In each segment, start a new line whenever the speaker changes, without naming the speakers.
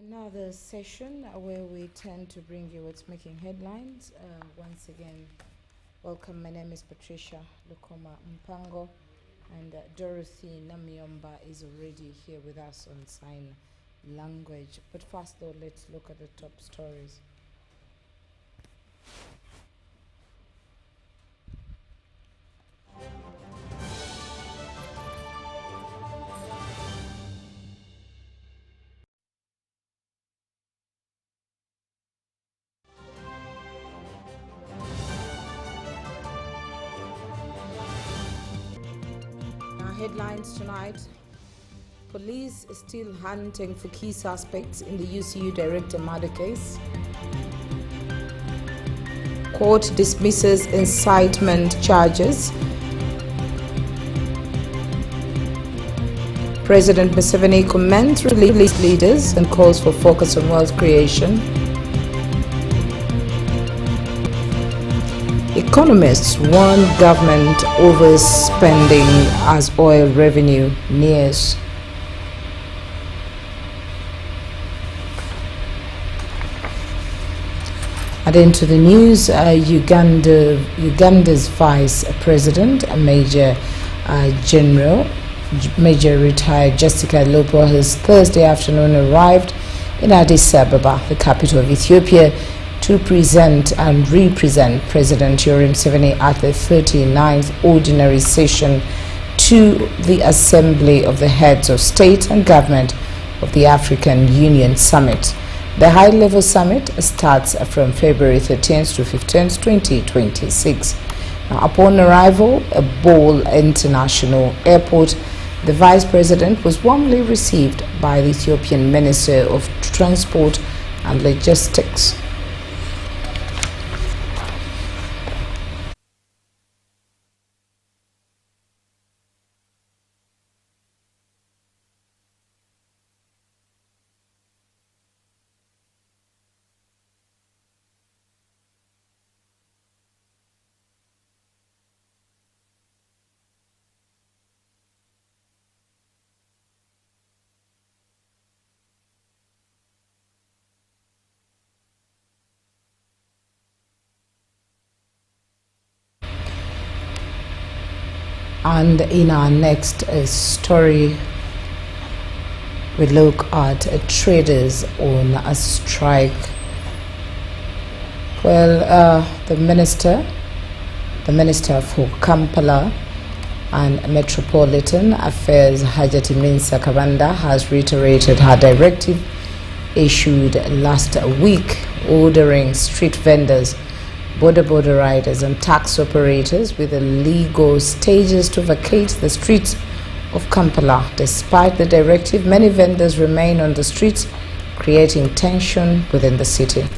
Another session where we tend to bring you what's making headlines. Once again, welcome. My name is Patricia Lukoma Mpango, and Dorothy Namyomba is already here with us on sign language. But first though, let's look at the top stories. Headlines tonight. Police is still hunting for key suspects in the UCU director murder case. Court dismisses incitement charges. President Museveni commends religious leaders and calls for focus on wealth creation. Economists warn government overspending as oil revenue nears. And into the news, Uganda's Vice President, Major retired Jessica Lopo, has Thursday afternoon arrived in Addis Ababa, the capital of Ethiopia, to present and represent President Yoweri Museveni at the 39th Ordinary Session to the Assembly of the Heads of State and Government of the African Union Summit. The high-level summit starts from February 13th to 15th, 2026. Now, upon arrival at Bole International Airport, the Vice President was warmly received by the Ethiopian Minister of Transport and Logistics. And in our next story, we look at traders on a strike. Well, the minister for Kampala and Metropolitan Affairs, Hajati Minsa Kabanda, has reiterated her directive issued last week ordering street vendors, border riders and tax operators with illegal stages to vacate the streets of Kampala. Despite the directive, many vendors remain on the streets, creating tension within the city.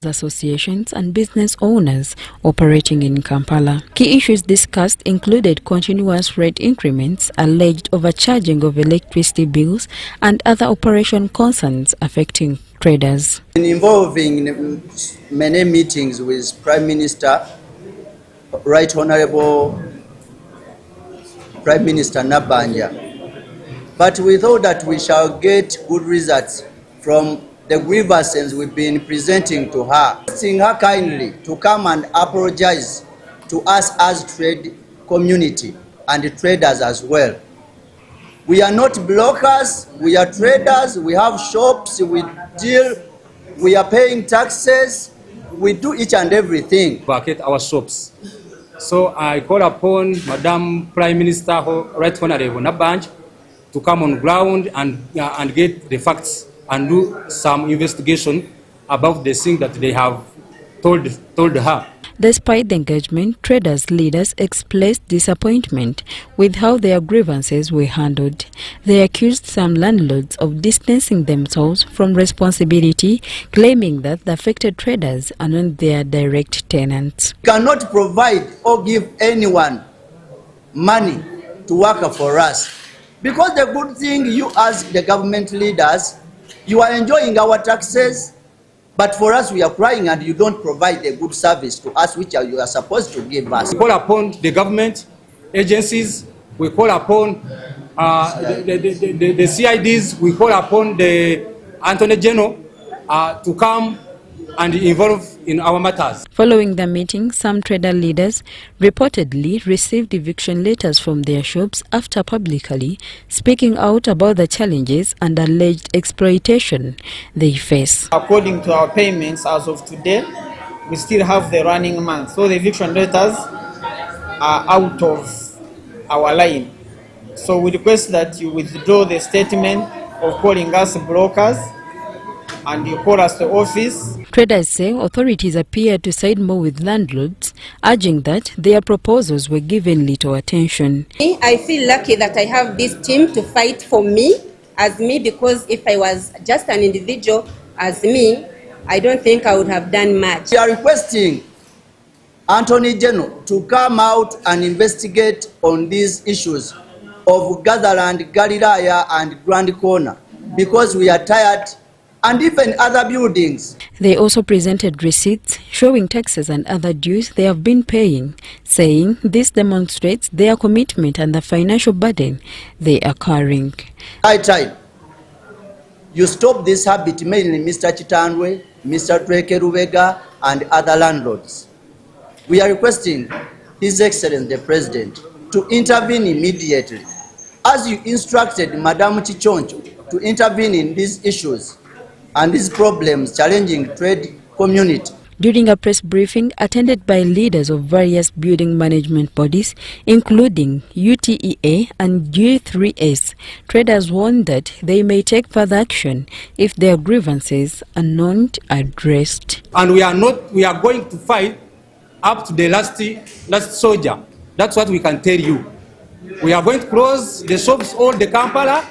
Associations and business owners operating in Kampala. Key issues discussed included continuous rate increments, alleged overcharging of electricity bills, and other operation concerns affecting traders.
Involving many meetings with Prime Minister, Right Honorable Prime Minister Nabanja, but we thought that we shall get good results from the grievances we've been presenting to her. Asking her kindly to come and apologize to us as trade community and the traders as well. We are not brokers, we are traders, we have shops, we deal, we are paying taxes, we do each and everything.
Vacate our shops. So I call upon Madam Prime Minister, Right Honorable Nabanj, to come on ground and get the facts and do some investigation about the thing that they have told her.
Despite the engagement, traders' leaders expressed disappointment with how their grievances were handled. They accused some landlords of distancing themselves from responsibility, claiming that the affected traders are not their direct tenants.
We cannot provide or give anyone money to work for us. Because the good thing, you as the government leaders, you are enjoying our taxes, but for us we are crying and you don't provide a good service to us which you are supposed to give us.
We call upon the government agencies, we call upon the CIDs, we call upon the Attorney General to come and involve in our matters.
Following the meeting, some trader leaders reportedly received eviction letters from their shops after publicly speaking out about the challenges and alleged exploitation they face.
According to our payments as of today, we still have the running month, so the eviction letters are out of our line. So we request that you withdraw the statement of calling us brokers and you call us the office.
Traders say authorities appear to side more with landlords, urging that their proposals were given little attention.
I feel lucky that I have this team to fight for me as me, because if I was just an individual as me, I don't think I would have done much.
We are requesting Attorney General to come out and investigate on these issues of Gatherland, Galilaya and Grand Corner, because we are tired, and even other buildings.
They also presented receipts showing taxes and other dues they have been paying, saying this demonstrates their commitment and the financial burden they are carrying.
High time, you stop this habit, mainly Mr. Chitandwe, Mr. Tweke Rubega and other landlords. We are requesting His Excellency the President to intervene immediately, as you instructed Madam Chichoncho to intervene in these issues and these problems challenging trade community.
During a press briefing attended by leaders of various building management bodies, including UTEA and G3S, traders warned that they may take further action if their grievances are not addressed.
And we are going to fight up to the last soldier. That's what we can tell you. We are going to close the shops, all the Kampala,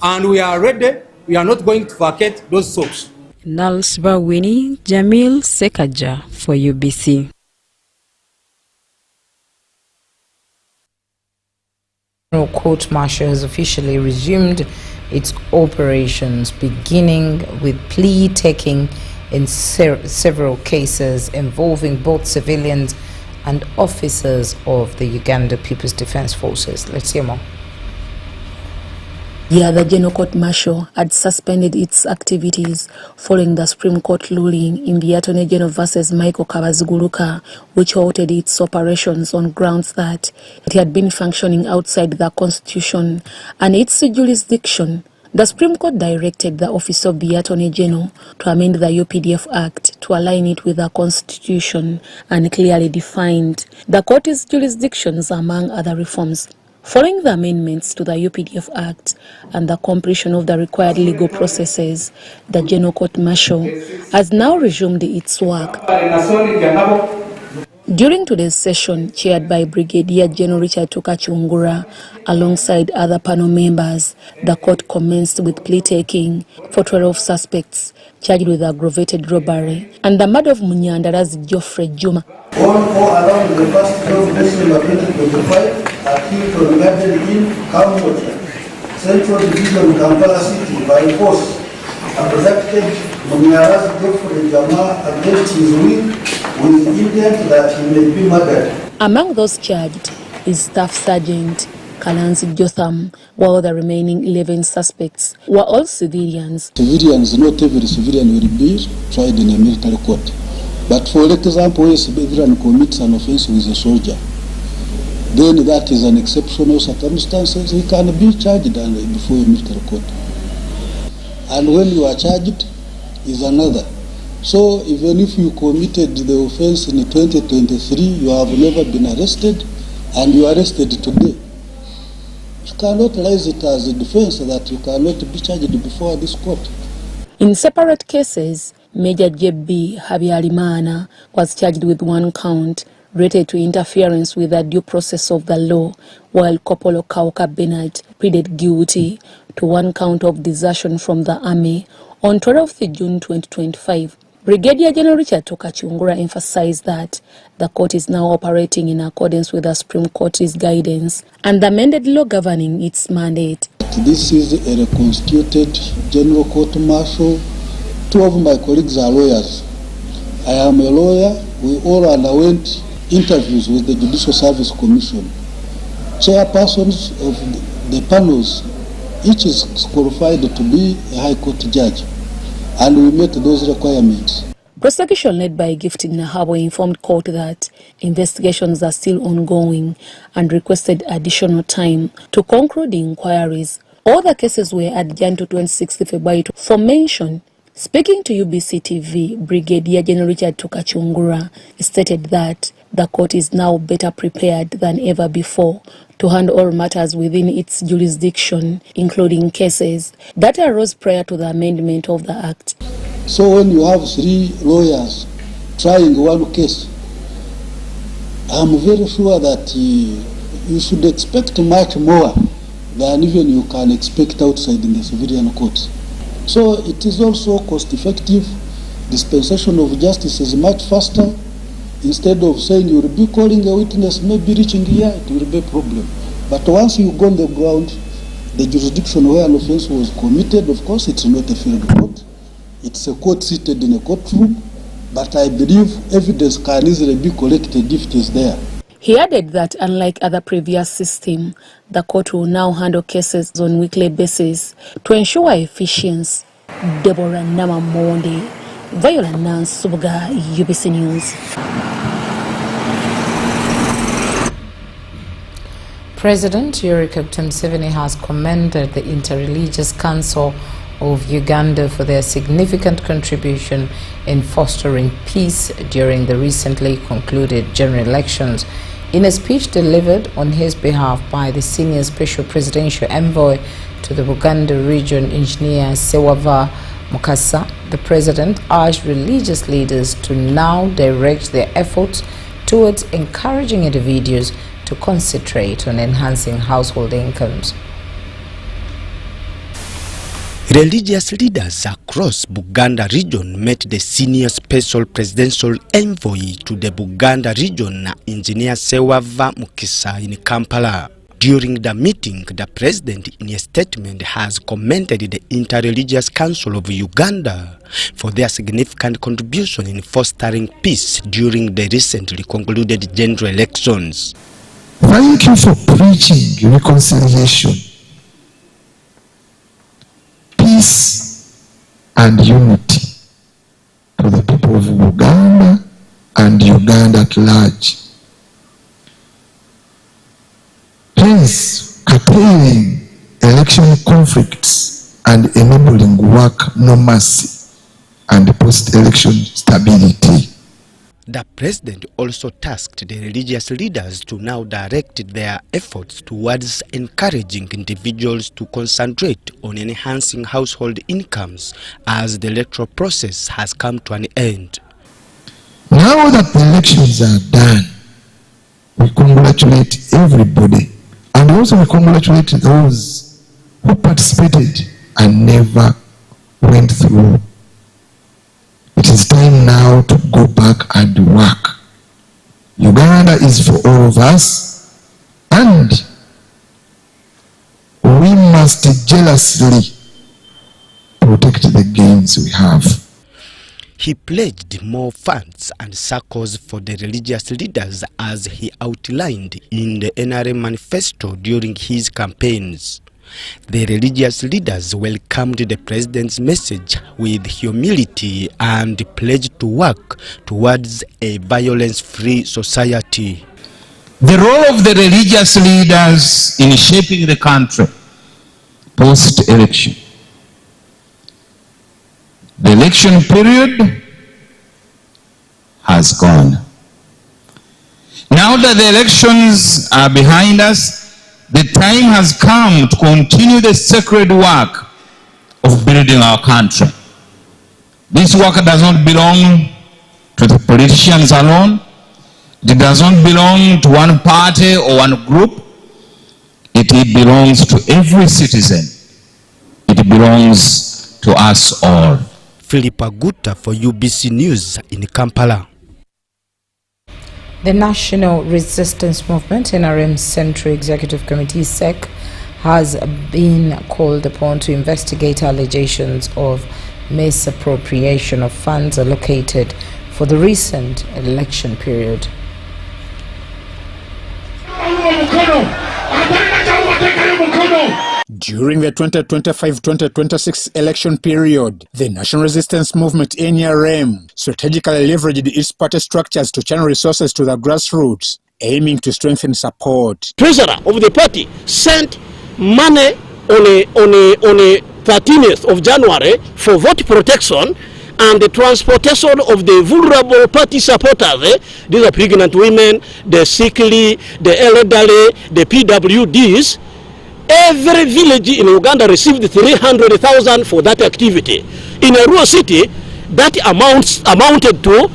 and we are ready. We are not going to vacate those shops.
Nalsva Winnie, Jamil Sekaja for UBC.
Court martial has officially resumed its operations, beginning with plea taking in several cases involving both civilians and officers of the Uganda People's Defense Forces. Let's hear more.
The General Court Martial had suspended its activities following the Supreme Court ruling in the Attorney General versus Michael Kabaziguluka, which halted its operations on grounds that it had been functioning outside the Constitution and its jurisdiction. The Supreme Court directed the Office of the Attorney General to amend the UPDF Act to align it with the Constitution and clearly defined the court's jurisdictions, among other reforms. Following the amendments to the UPDF Act and the completion of the required legal processes, the General Court Martial has now resumed its work. During today's session, chaired by Brigadier General Richard Tukachungura, alongside other panel members, the court commenced with plea taking for 12 suspects charged with aggravated robbery and the murder of Munyandarazi Geoffrey Juma.
On or around the 1st of December 2025, accused on Garden Inn, Cambodia, Central Division, Kampala City, by force, abducted Munyandarazi Geoffrey Juma against his will with intent that he may be murdered.
Among those charged is Staff Sergeant Kalanzi Jotham, while the remaining 11 suspects were all civilians.
Civilians, not every civilian will be tried in a military court. But for example, if a civilian commits an offense with a soldier, then that is an exceptional circumstance. He can be charged before a military court. And when you are charged is another. So even if you committed the offense in 2023, you have never been arrested, and you are arrested today, you cannot raise it as a defense that you cannot be charged before this court.
In separate cases, Major J.B. Habyarimana was charged with 1 count related to interference with the due process of the law, while Kopolo Kauka Bernard pleaded guilty to 1 count of desertion from the army. On 12th June 2025, Brigadier General Richard Tokachungura emphasized that the court is now operating in accordance with the Supreme Court's guidance and the amended law governing its mandate.
This is a reconstituted General Court Martial. 2 of my colleagues are lawyers. I am a lawyer. We all underwent interviews with the Judicial Service Commission. Chairpersons of the panels, each is qualified to be a High Court judge, and we met those requirements.
Prosecution led by Gifted Nahabo informed court that investigations are still ongoing and requested additional time to conclude the inquiries. All the cases were adjourned to 26th February for mention. Speaking to UBC TV, Brigadier General Richard Tokachungura stated that the court is now better prepared than ever before to handle all matters within its jurisdiction, including cases that arose prior to the amendment of the Act.
So when you have 3 lawyers trying 1 case, I'm very sure that you should expect much more than even you can expect outside in the civilian courts. So it is also cost-effective. Dispensation of justice is much faster. Instead of saying you will be calling a witness, maybe reaching here, it will be a problem. But once you go on the ground, the jurisdiction where an offense was committed, of course, it's not a field court. It's a court seated in a courtroom, but I believe evidence can easily be collected if it is there.
He added that unlike other previous systems, the court will now handle cases on a weekly basis to ensure efficiency. Deborah Namamonde, Viola Nance Subuga, UBC News.
President Yoweri Kaguta Museveni has commended the Interreligious Council of Uganda for their significant contribution in fostering peace during the recently concluded general elections. In a speech delivered on his behalf by the senior special presidential envoy to the Buganda region, Engineer Sewava Mukasa, the president urged religious leaders to now direct their efforts towards encouraging individuals to concentrate on enhancing household incomes.
Religious leaders across Buganda region met the senior special presidential envoy to the Buganda region, Engineer Sewava Mukasa, in Kampala. During the meeting, the president in a statement has commended the Interreligious Council of Uganda for their significant contribution in fostering peace during the recently concluded general elections.
Thank you for preaching reconciliation, peace and unity to the people of Uganda and Uganda at large. Hence, curtailing election conflicts and enabling work normalcy and post-election stability.
The president also tasked the religious leaders to now direct their efforts towards encouraging individuals to concentrate on enhancing household incomes as the electoral process has come to an end.
Now that the elections are done, we congratulate everybody, and also we congratulate those who participated and never went through. It is time now to go back and work. Uganda is for all of us, and we must jealously protect the gains we have.
He pledged more funds votes and circles for the religious leaders as he outlined in the NRM manifesto during his campaigns. The religious leaders welcomed the president's message with humility and pledged to work towards a violence-free society.
The role of the religious leaders in shaping the country post-election. The election period has gone. Now that the elections are behind us, the time has come to continue the sacred work of building our country. This work does not belong to the politicians alone. It does not belong to one party or one group. It belongs to every citizen. It belongs to us all.
Philip Aguta for UBC News in Kampala.
The National Resistance Movement, NRM Central Executive Committee, SEC, has been called upon to investigate allegations of misappropriation of funds allocated for the recent election period.
During the 2025-2026 election period, the National Resistance Movement NRM strategically leveraged its party structures to channel resources to the grassroots, aiming to strengthen support.
Treasurer of the party sent money on a 13th of January for vote protection and the transportation of the vulnerable party supporters. These are pregnant women, the sickly, the elderly, the PWDs. Every village in Uganda received 300,000 for that activity. In a rural city, that amounted to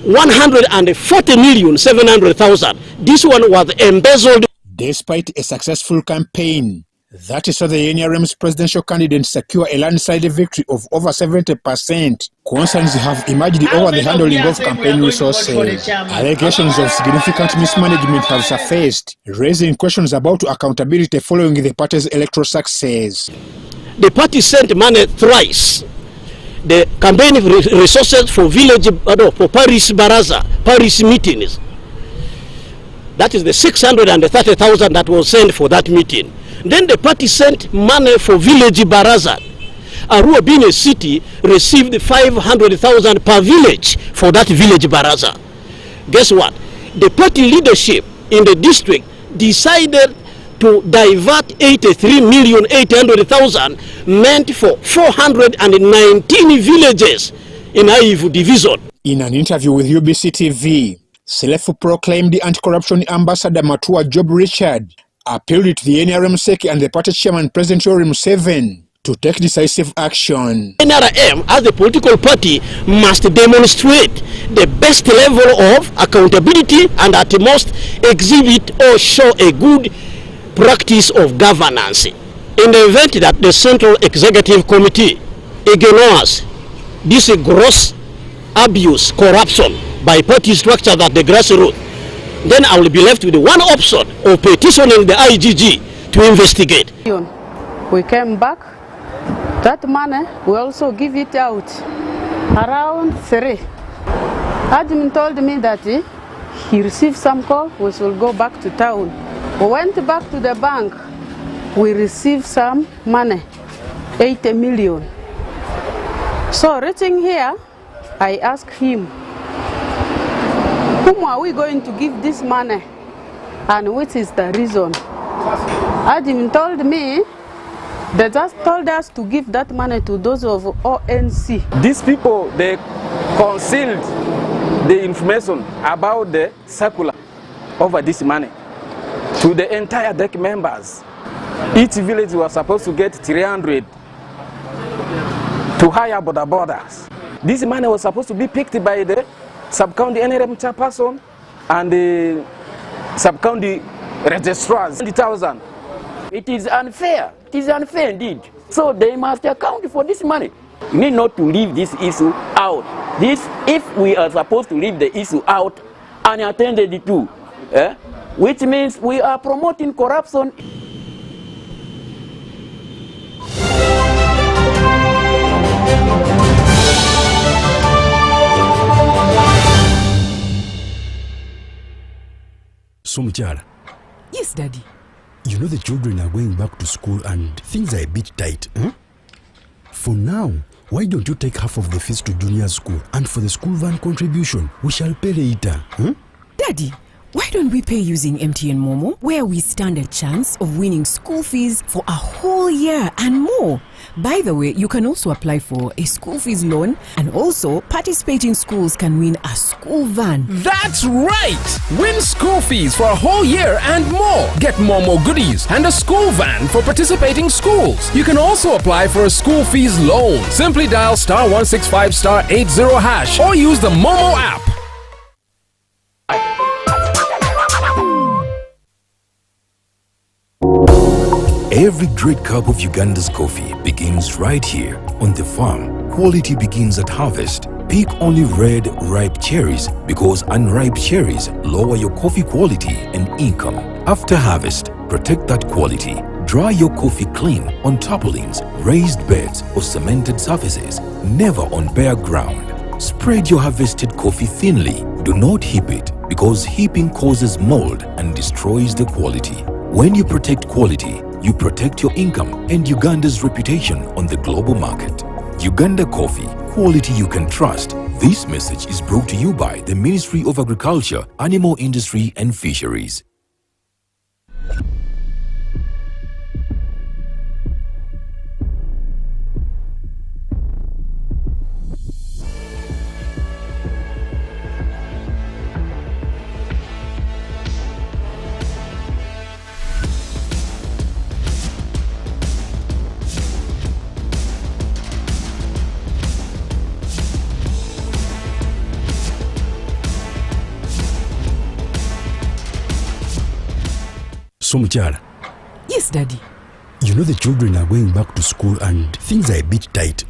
140,700,000. This one was embezzled.
Despite a successful campaign, that is why the NRM's presidential candidate secured a landslide victory of over 70%. Concerns have emerged over the handling of campaign resources. Allegations of significant mismanagement have surfaced, raising questions about accountability following the party's electoral success.
The party sent money thrice. The campaign resources for village, for Paris Baraza, Paris meetings. That is the 630,000 that was sent for that meeting. Then the party sent money for village Baraza. Arua, being a city, received 500,000 per village for that village Baraza. Guess what? The party leadership in the district decided to divert 83,800,000 meant for 419 villages in Aivu division.
In an interview with UBC TV, self-proclaimed anti-corruption ambassador Matua Job Richard appealed to the NRM SEC and the party chairman President Yoweri Museveni to take decisive action.
NRM, as the political party, must demonstrate the best level of accountability and at most exhibit or show a good practice of governance. In the event that the Central Executive Committee ignores this gross abuse, corruption by party structures at the grassroots, then I will be left with one option of petitioning the IGG to investigate.
We came back. That money, we also give it out around 3. Admin told me that he received some call, we should go back to town. We went back to the bank. We received some money, 80 million. So reaching here, I asked him, whom are we going to give this money and what is the reason? Admin told me, they just told us to give that money to those of ONC.
These people, they concealed the information about the circular over this money to the entire DEC members. Each village was supposed to get 300 to hire border borders. This money was supposed to be picked by the sub-county NRM chairperson and the sub-county registrars. 20,000.
It is unfair. It is unfair indeed. So they must account for this money. We need not to leave this issue out. If we are supposed to leave the issue out unattended to, which means we are promoting corruption.
So, Muchara.
Yes, Daddy.
You know the children are going back to school and things are a bit tight. For now, why don't you take half of the fees to junior school, and for the school van contribution, we shall pay later.
Daddy, why don't we pay using MTN Momo, where we stand a chance of winning school fees for a whole year and more? By the way, you can also apply for a school fees loan, and also participating schools can win a school van.
That's right! Win school fees for a whole year and more. Get Momo goodies and a school van for participating schools. You can also apply for a school fees loan. Simply dial *165*80# or use the Momo app.
Every great cup of Uganda's coffee begins right here on the farm. Quality begins at harvest. Pick only red, ripe cherries because unripe cherries lower your coffee quality and income. After harvest, protect that quality. Dry your coffee clean on tarpaulins, raised beds or cemented surfaces, never on bare ground. Spread your harvested coffee thinly. Do not heap it because heaping causes mold and destroys the quality. When you protect quality, you protect your income and Uganda's reputation on the global market. Uganda Coffee, quality you can trust. This message is brought to you by the Ministry of Agriculture, Animal Industry and Fisheries.
So, Muchara.
Yes, Daddy.
You know the children are going back to school and things are a bit tight.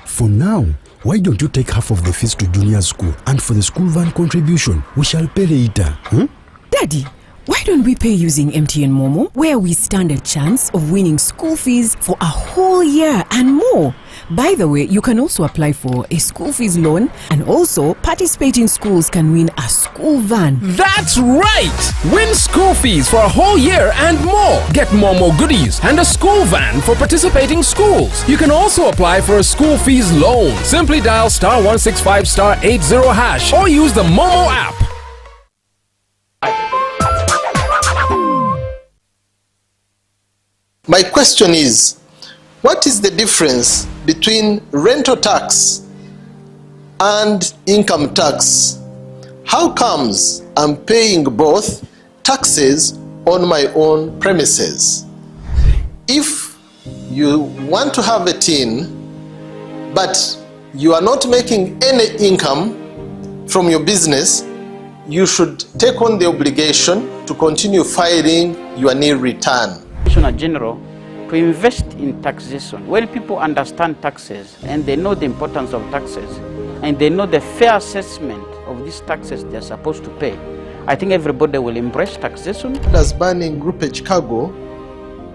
For now, why don't you take half of the fees to junior school, and for the school van contribution, we shall pay later.
Daddy, why don't we pay using MTN Momo, where we stand a chance of winning school fees for a whole year and more? By the way, you can also apply for a school fees loan, and also participating schools can win a school van.
That's right! Win school fees for a whole year and more. Get Momo goodies and a school van for participating schools. You can also apply for a school fees loan. Simply dial *165*80# or use the Momo app.
My question is, what is the difference between rental tax and income tax? How comes I'm paying both taxes on my own premises? If you want to have a tin, but you are not making any income from your business, you should take on the obligation to continue filing your nil return.
Commissioner General, to invest in taxation. When people understand taxes and they know the importance of taxes and they know the fair assessment of these taxes they're supposed to pay, I think everybody will embrace taxation.
As banning groupage cargo,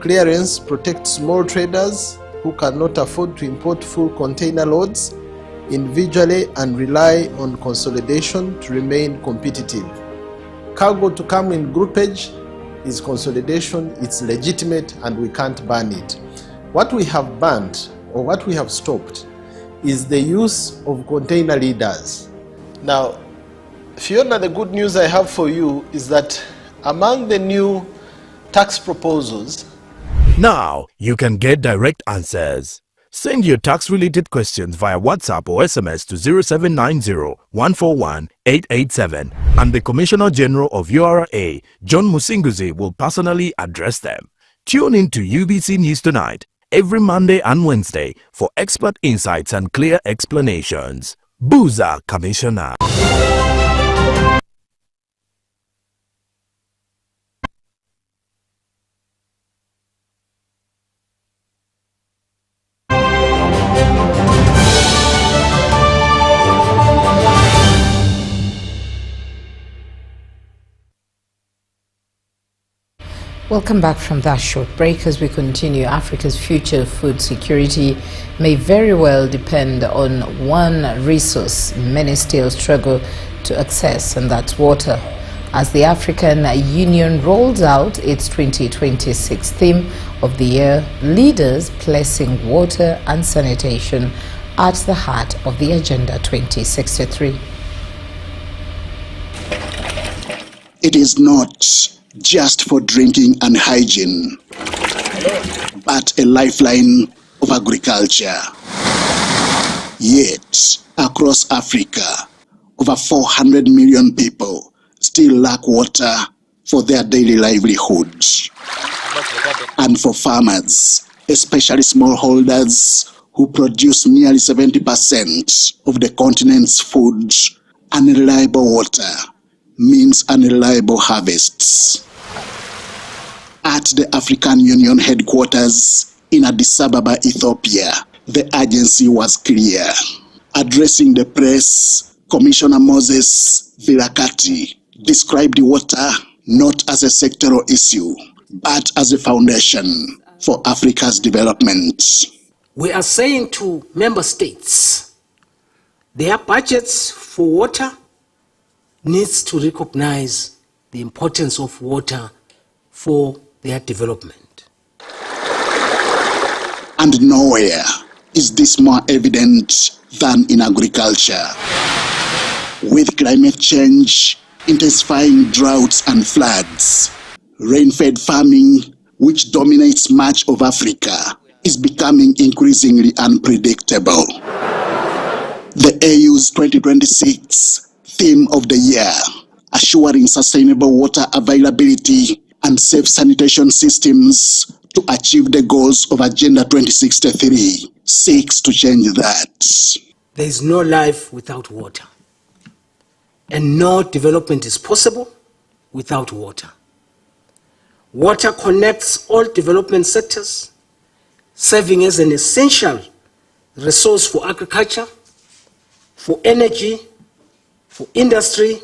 clearance protects small traders who cannot afford to import full container loads individually and rely on consolidation to remain competitive. Cargo to come in groupage is consolidation, it's legitimate, and we can't ban it. What we have banned, or what we have stopped, is the use of container leaders. Now, Fiona, the good news I have for you is that among the new tax proposals,
now you can get direct answers. Send your tax-related questions via WhatsApp or SMS to 0790-141-887, and the Commissioner General of URA, John Musinguzi, will personally address them. Tune in to UBC News Tonight every Monday and Wednesday for expert insights and clear explanations. Buza Commissioner.
Welcome back from that short break. As we continue, Africa's future food security may very well depend on one resource many still struggle to access, and that's water. as the African Union rolls out its 2026 theme of the year, leaders placing water and sanitation at the heart of the Agenda 2063.
It is not just for drinking and hygiene, but a lifeline of agriculture. Yet, across Africa, over 400 million people still lack water for their daily livelihoods. And for farmers, especially smallholders who produce nearly 70% of the continent's food, unreliable water means unreliable harvests. At the African Union headquarters in Addis Ababa, Ethiopia, the agency was clear. Addressing the press, Commissioner Moses Virakati described water not as a sectoral issue, but as a foundation for Africa's development.
We are saying to member states, their budgets for water needs to recognize the importance of water for their development.
And nowhere is this more evident than in agriculture. With climate change, intensifying droughts and floods, rain-fed farming, which dominates much of Africa, is becoming increasingly unpredictable. The AU's 2026 theme of the year, assuring sustainable water availability and safe sanitation systems to achieve the goals of Agenda 2063, seeks to change that.
There is no life without water, and no development is possible without water. Water connects all development sectors, serving as an essential resource for agriculture, for energy, for industry,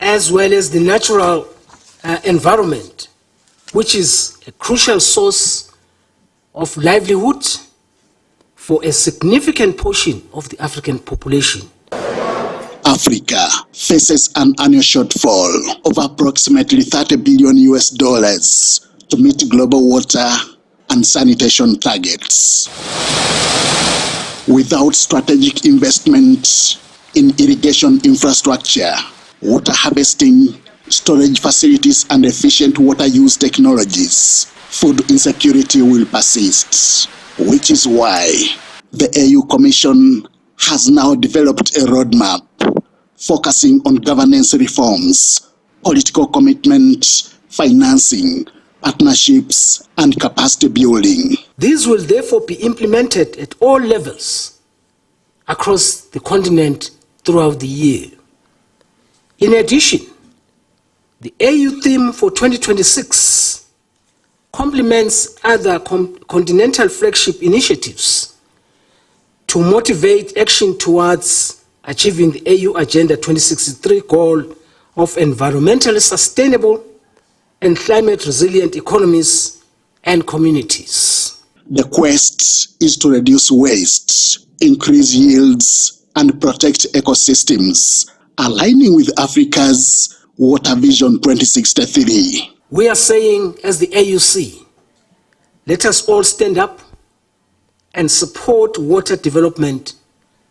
as well as the natural environment, which is a crucial source of livelihood for a significant portion of the African population.
Africa faces an annual shortfall of approximately $30 billion to meet global water and sanitation targets. Without strategic investment in irrigation infrastructure, water harvesting, storage facilities, and efficient water use technologies, food insecurity will persist, which is why the AU Commission has now developed a roadmap focusing on governance reforms, political commitment, financing, partnerships, and capacity building.
These will therefore be implemented at all levels across the continent throughout the year. In addition, the AU theme for 2026 complements other continental flagship initiatives to motivate action towards achieving the AU Agenda 2063 goal of environmentally sustainable and climate resilient economies and communities.
The quest is to reduce waste, increase yields, and protect ecosystems, aligning with Africa's Water Vision 2063.
We are saying, as the AUC, let us all stand up and support water development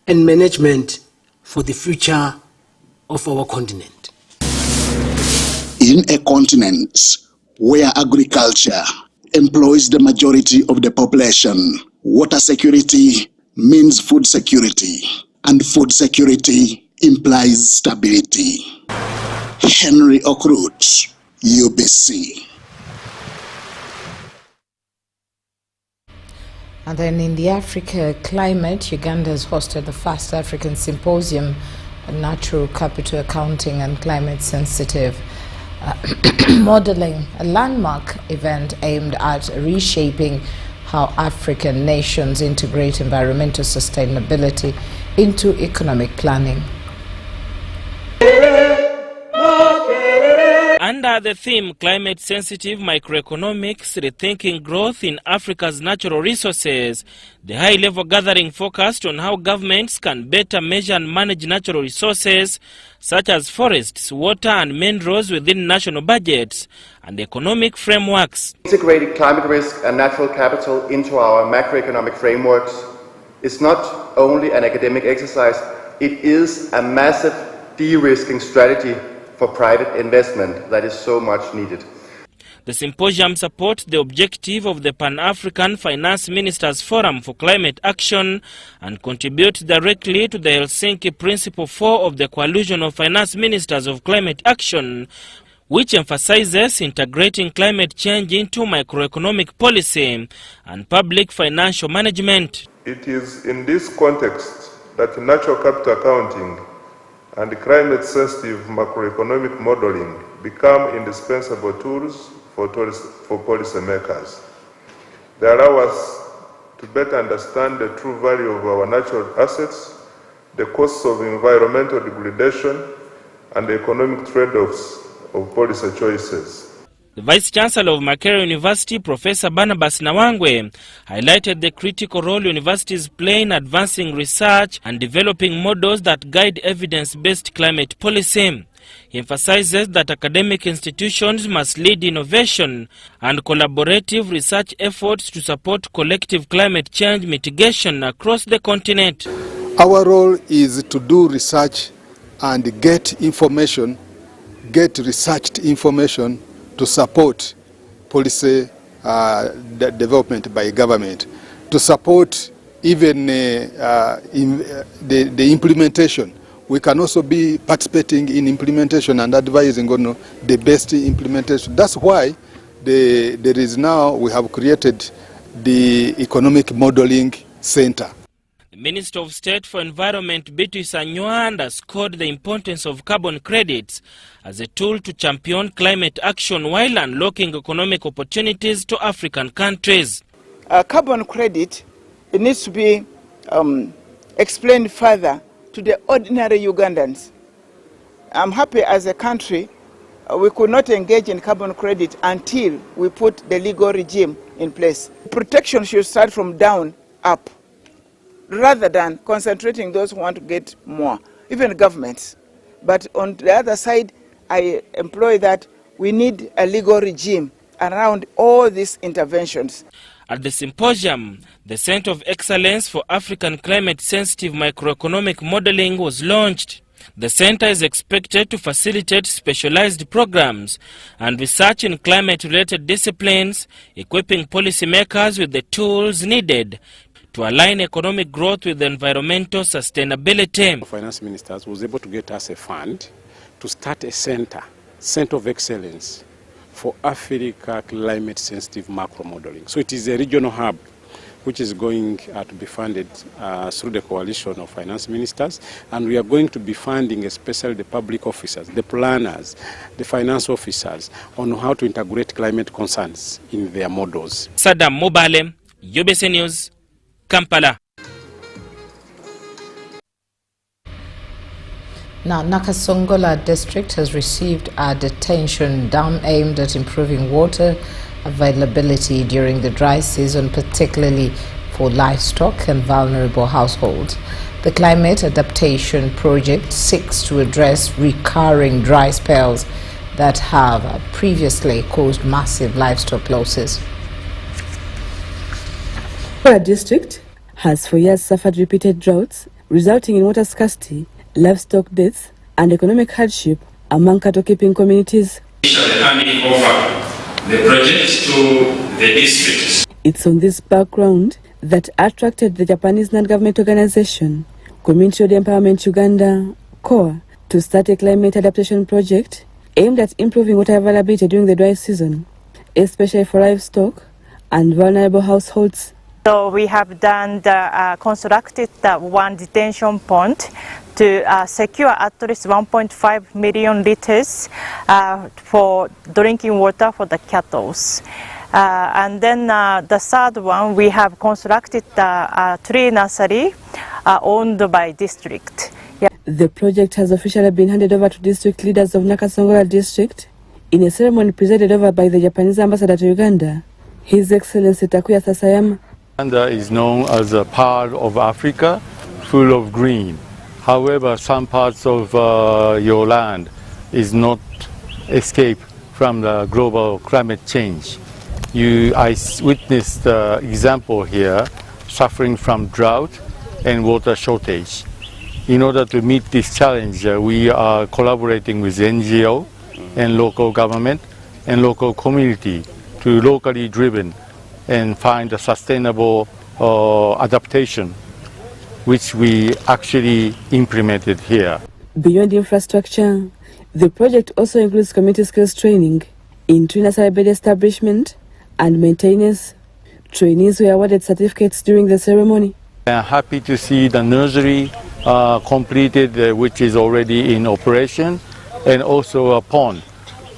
and management for the future of our continent.
In a continent where agriculture employs the majority of the population, water security means food security, and food security implies stability. Henry Okrut, UBC.
And then in the Africa climate, Uganda has hosted the first African Symposium on Natural Capital Accounting and Climate Sensitive Modeling, a landmark event aimed at reshaping how African nations integrate environmental sustainability into economic planning.
Under the theme Climate-Sensitive Microeconomics, Rethinking Growth in Africa's Natural Resources, the high-level gathering focused on how governments can better measure and manage natural resources such as forests, water and minerals within national budgets and economic frameworks.
Integrating climate risk and natural capital into our macroeconomic frameworks is not only an academic exercise, it is a massive de-risking strategy for private investment that is so much needed.
The symposium supports the objective of the Pan-African Finance Ministers Forum for Climate Action and contributes directly to the Helsinki Principle 4 of the Coalition of Finance Ministers of Climate Action, which emphasizes integrating climate change into microeconomic policy and public financial management.
It is in this context that natural capital accounting and climate-sensitive macroeconomic modeling become indispensable tools for policymakers. They allow us to better understand the true value of our natural assets, the costs of environmental degradation, and the economic trade-offs of policy choices.
The Vice-Chancellor of Makerere University, Professor Barnabas Nawangwe, highlighted the critical role universities play in advancing research and developing models that guide evidence-based climate policy. He emphasizes that academic institutions must lead innovation and collaborative research efforts to support collective climate change mitigation across the continent.
Our role is to do research and get information, get researched information to support policy development by government, to support even the implementation. We can also be participating in implementation and advising on the best implementation. That's why we have created the Economic Modeling Center.
The Minister of State for Environment, Beatrice Anywa, underscored the importance of carbon credits as a tool to champion climate action while unlocking economic opportunities to African countries.
Carbon credit, it needs to be explained further to the ordinary Ugandans. I'm happy as a country we could not engage in carbon credit until we put the legal regime in place. Protection should start from down up, rather than concentrating those who want to get more, even governments. But on the other side, I employ that we need a legal regime around all these interventions.
At the symposium, the Center of Excellence for African Climate-Sensitive Microeconomic Modeling was launched. The center is expected to facilitate specialized programs and research in climate-related disciplines, equipping policymakers with the tools needed to align economic growth with environmental sustainability.
The finance ministers was able to get us a fund to start a center of excellence for Africa climate-sensitive macro modeling. So it is a regional hub which is going to be funded through the coalition of finance ministers, and we are going to be funding especially the public officers, the planners, the finance officers on how to integrate climate concerns in their models.
Saddam Mubale, UBC News, Kampala.
Now, Nakasongola district has received a detention dam aimed at improving water availability during the dry season, particularly for livestock and vulnerable households. The climate adaptation project seeks to address recurring dry spells that have previously caused massive livestock losses.
Our district has for years suffered repeated droughts, resulting in water scarcity, livestock deaths, and economic hardship among cattle-keeping communities.
Handing over the project to the district.
It's on this background that attracted the Japanese non-government organization, Community Empowerment Uganda, CORE, to start a climate adaptation project aimed at improving water availability during the dry season, especially for livestock and vulnerable households.
So we have constructed one detention pond to secure at least 1.5 million liters for drinking water for the cattle. And then the third one, we have constructed a tree nursery owned by district.
The project has officially been handed over to district leaders of Nakasongola district In a ceremony presided over by the Japanese ambassador to Uganda, His Excellency Takira Sasayama.
Uganda is known as a part of Africa full of green. However, some parts of your land is not escape from the global climate change. I witnessed the example here, suffering from drought and water shortage. In order to meet this challenge, we are collaborating with NGO and local government and local community to locally driven and find a sustainable adaptation, which we actually implemented here.
Beyond infrastructure, the project also includes community skills training in trainer bed establishment and maintenance. Trainees were awarded certificates during the ceremony.
I am happy to see the nursery completed, which is already in operation, and also a pond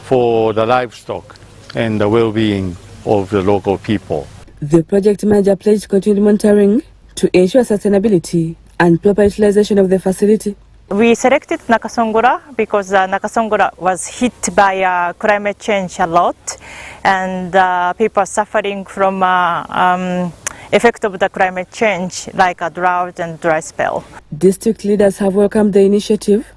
for the livestock and the well-being of the local people.
The project manager pledged continued monitoring to ensure sustainability and proper utilization of the facility.
We selected Nakasongora because Nakasongora was hit by climate change a lot, and people are suffering from effect of the climate change, like a drought and dry spell.
District leaders have welcomed the initiative,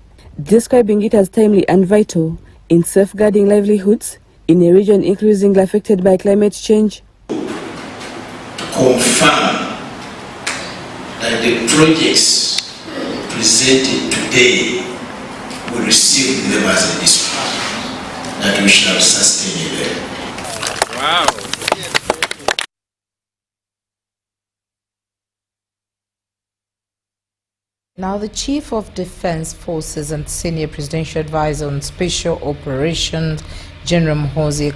describing it as timely and vital in safeguarding livelihoods in a region increasingly affected by climate change.
Confirm that the projects presented today will receive them as a district, that we shall sustain them.
Wow.
Now, the Chief of Defense Forces and Senior Presidential Advisor on Special Operations, General Misuse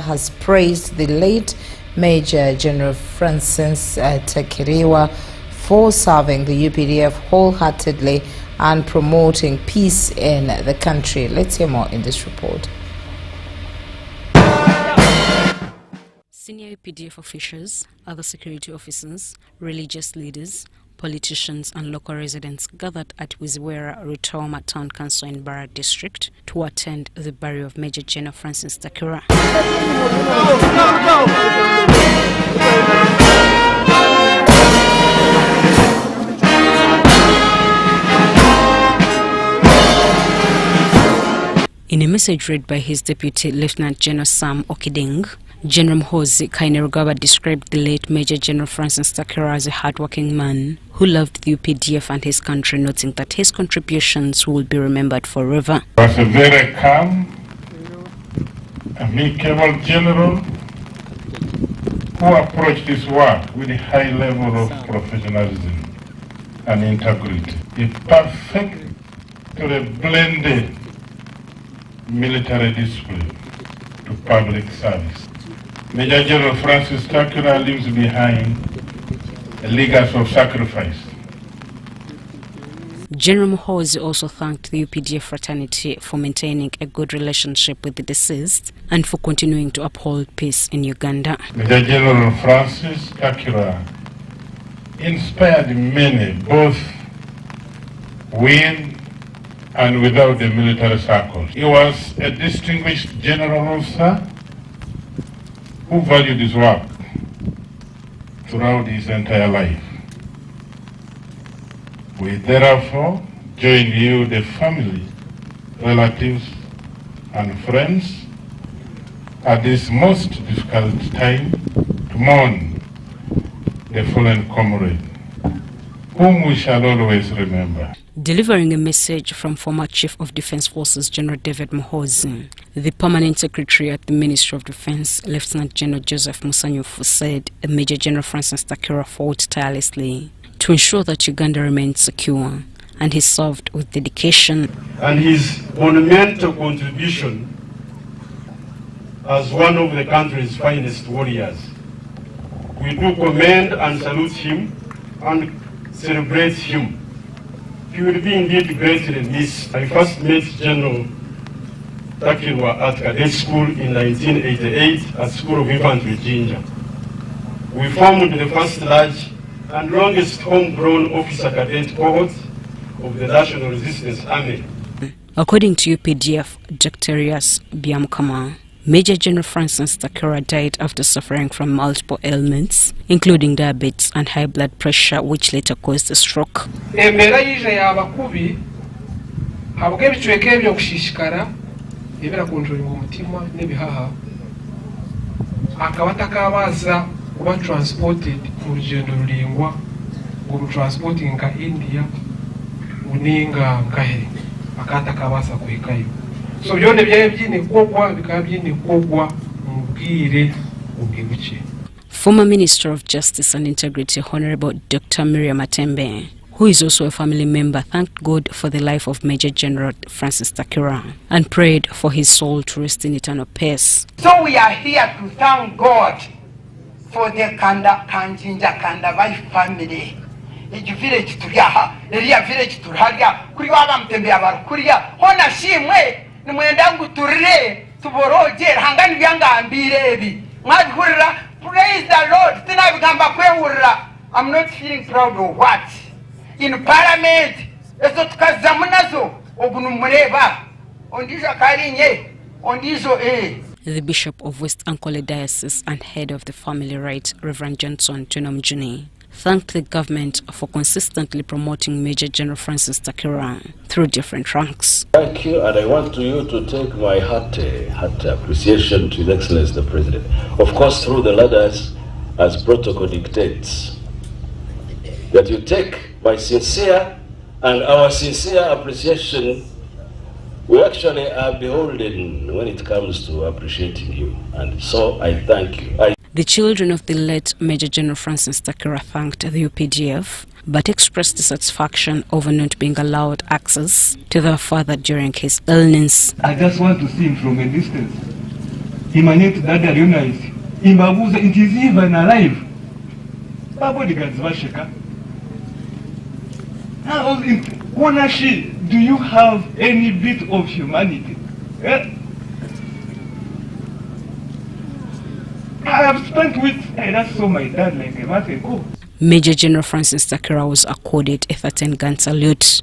has praised the late Major General Francis Takira for serving the UPDF wholeheartedly and promoting peace in the country. Let's hear more in this report.
Senior UPDF officials, other security officers, religious leaders, politicians and local residents gathered at Wiziwera Rutoma Town Council in Bara District to attend the burial of Major General Francis Takira. In a message read by his deputy, Lieutenant General Sam Okiding, General Misuse described the late Major General Francis Takira as a hardworking man who loved the UPDF and his country, noting that his contributions will be remembered forever.
He was a very calm, amicable general who approached his work with a high level of professionalism and integrity. He perfectly blended military discipline to public service. Major General Francis Takira leaves behind a legacy of sacrifice.
General Misuse also thanked the UPDF fraternity for maintaining a good relationship with the deceased and for continuing to uphold peace in Uganda.
Major General Francis Takira inspired many, both within and without the military circles. He was a distinguished general officer who valued his work throughout his entire life. We therefore join you, the family, relatives, and friends, at this most difficult time to mourn the fallen comrade, whom we shall always remember.
Delivering a message from former Chief of Defense Forces General David Misuse, the Permanent Secretary at the Ministry of Defense, Lieutenant General Joseph Musanyufu, said Major General Francis Takira fought tirelessly to ensure that Uganda remained secure, and he served with dedication.
And his monumental contribution as one of the country's finest warriors. We do commend and salute him and celebrate him. He will be indeed greatly missed. I first met General Takira at Cadet School in 1988 at School of Infantry, Jinja. We formed the first large and longest homegrown officer cadet cohort of the National Resistance Army
According to UPDF, Dr. Biamkama, Major General Francis Takira died after suffering from multiple ailments, including diabetes and high blood pressure, which later caused a stroke.
Kuba transported mu rugendo rulingwa ngo transporting nka India uninga nkahe akata kabasa kwekayo so byone byaye byine kogwa bikaba byine kogwa mubwire ubwibuke.
Former Minister of Justice and Integrity Honorable Dr. Miriam Atembe, who is also a family member, thanked God for the life of Major General Francis Takira and prayed for his soul to rest in eternal peace.
So we are here to thank God for the Kanjinja Kandavai family. Each village to Yaha, Elia village to Haria, Kuriwam Tembiavar, Kuria, Hona Shimwe, Numuendangu to Re, to Boroje, Hangan Yanga and Birebi. Madhura, praise the Lord. I'm not feeling proud of what? In Parliament, Esotkazamanazo, Ogunumureva, on this Akarinye, on this
The Bishop of West Ankole Diocese and head of the family right, Reverend Johnson Tunomjuni, thanked the government for consistently promoting Major General Francis Takira through different ranks.
Thank you, and I want you to take my heart appreciation to His Excellency the President. Of course, through the ladders, as protocol dictates, that you take my sincere and our sincere appreciation. We actually are beholden when it comes to appreciating you, and so I thank you.
The children of the late Major General Francis Takira thanked the UPDF, but expressed dissatisfaction over not being allowed access to their father during his illness.
I just want to see him from a distance. Imanate that I realize Imbabuza, it is even alive. Bodyguards Vashika. Do you have any bit of humanity? I have spent with, and I saw my dad like a month ago.
Major General Francis Takira was accorded a 13-gun salute.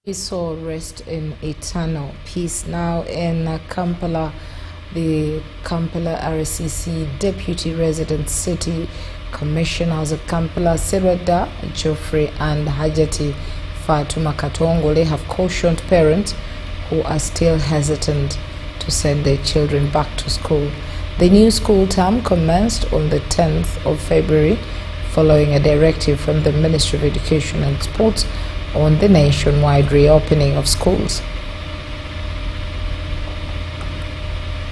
His soul rest in eternal peace. Now in Kampala, the Kampala RCC Deputy Resident City Commissioners of Kampala, Sereda Geoffrey and Hajati Fatuma Katongole, have cautioned parents who are still hesitant to send their children back to school. The new school term commenced on the 10th of February following a directive from the Ministry of Education and Sports on the nationwide reopening of schools.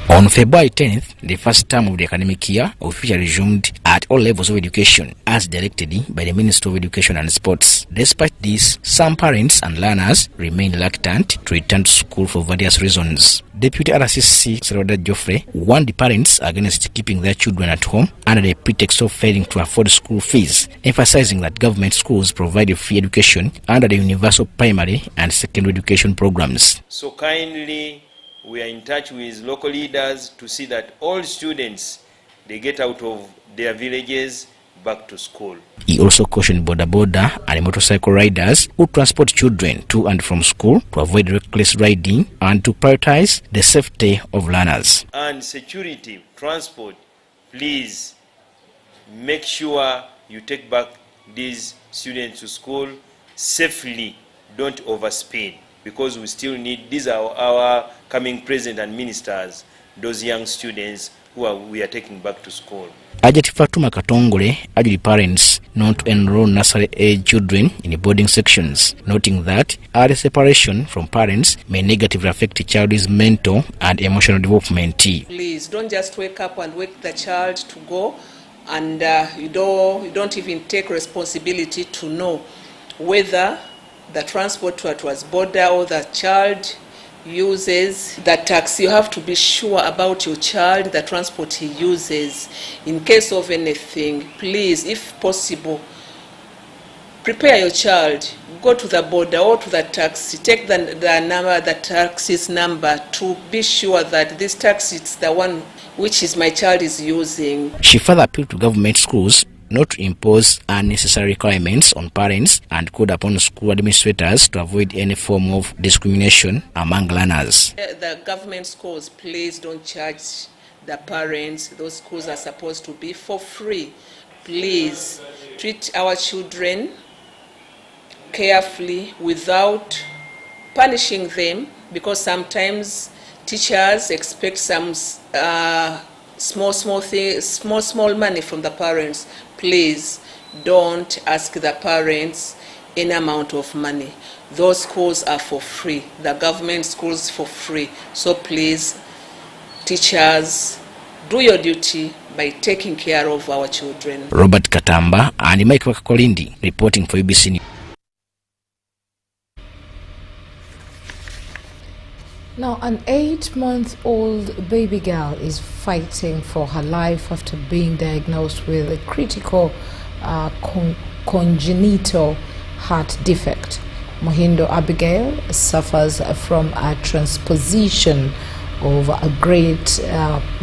On February 10th, the first term of the academic year officially resumed at all levels of education as directed by the Ministry of Education and Sports. Despite this, some parents and learners remain reluctant to return to school for various reasons. Deputy RCC Sereda Geoffrey warned the parents against keeping their children at home under the pretext of failing to afford school fees, emphasizing that government schools provide a free education under the universal primary and secondary education programs.
So kindly, we are in touch with local leaders to see that all students, they get out of their villages back to school.
He also cautioned boda and motorcycle riders who transport children to and from school to avoid reckless riding and to prioritize the safety of learners.
And security, transport, please make sure you take back these students to school safely. Don't overspeed, because we still need, these are our coming president and ministers, those young students we are taking back to school.
Ajati Fatuma Katongole urged parents not to enroll nursery age children in boarding sections, noting that early separation from parents may negatively affect the child's mental and emotional development.
Please don't just wake up and wake the child to go, and you don't even take responsibility to know whether the transport was border or the child uses the taxi. You have to be sure about your child, the transport he uses. In case of anything, please, if possible, prepare your child, go to the border or to the taxi, take the taxi's number to be sure that this taxi is the one which is my child is using.
She further appealed to government schools not to impose unnecessary requirements on parents and called upon school administrators to avoid any form of discrimination among learners.
The government schools, please don't charge the parents. Those schools are supposed to be for free. Please treat our children carefully without punishing them, because sometimes teachers expect some small money from the parents. Please don't ask the parents any amount of money. Those schools are for free. The government schools for free. So please, teachers, do your duty by taking care of our children.
Robert Katamba and Mike Wakakolindi reporting for UBC News.
Now, an 8-month-old baby girl is fighting for her life after being diagnosed with a critical congenital heart defect. Mohindo Abigail suffers from a transposition of a great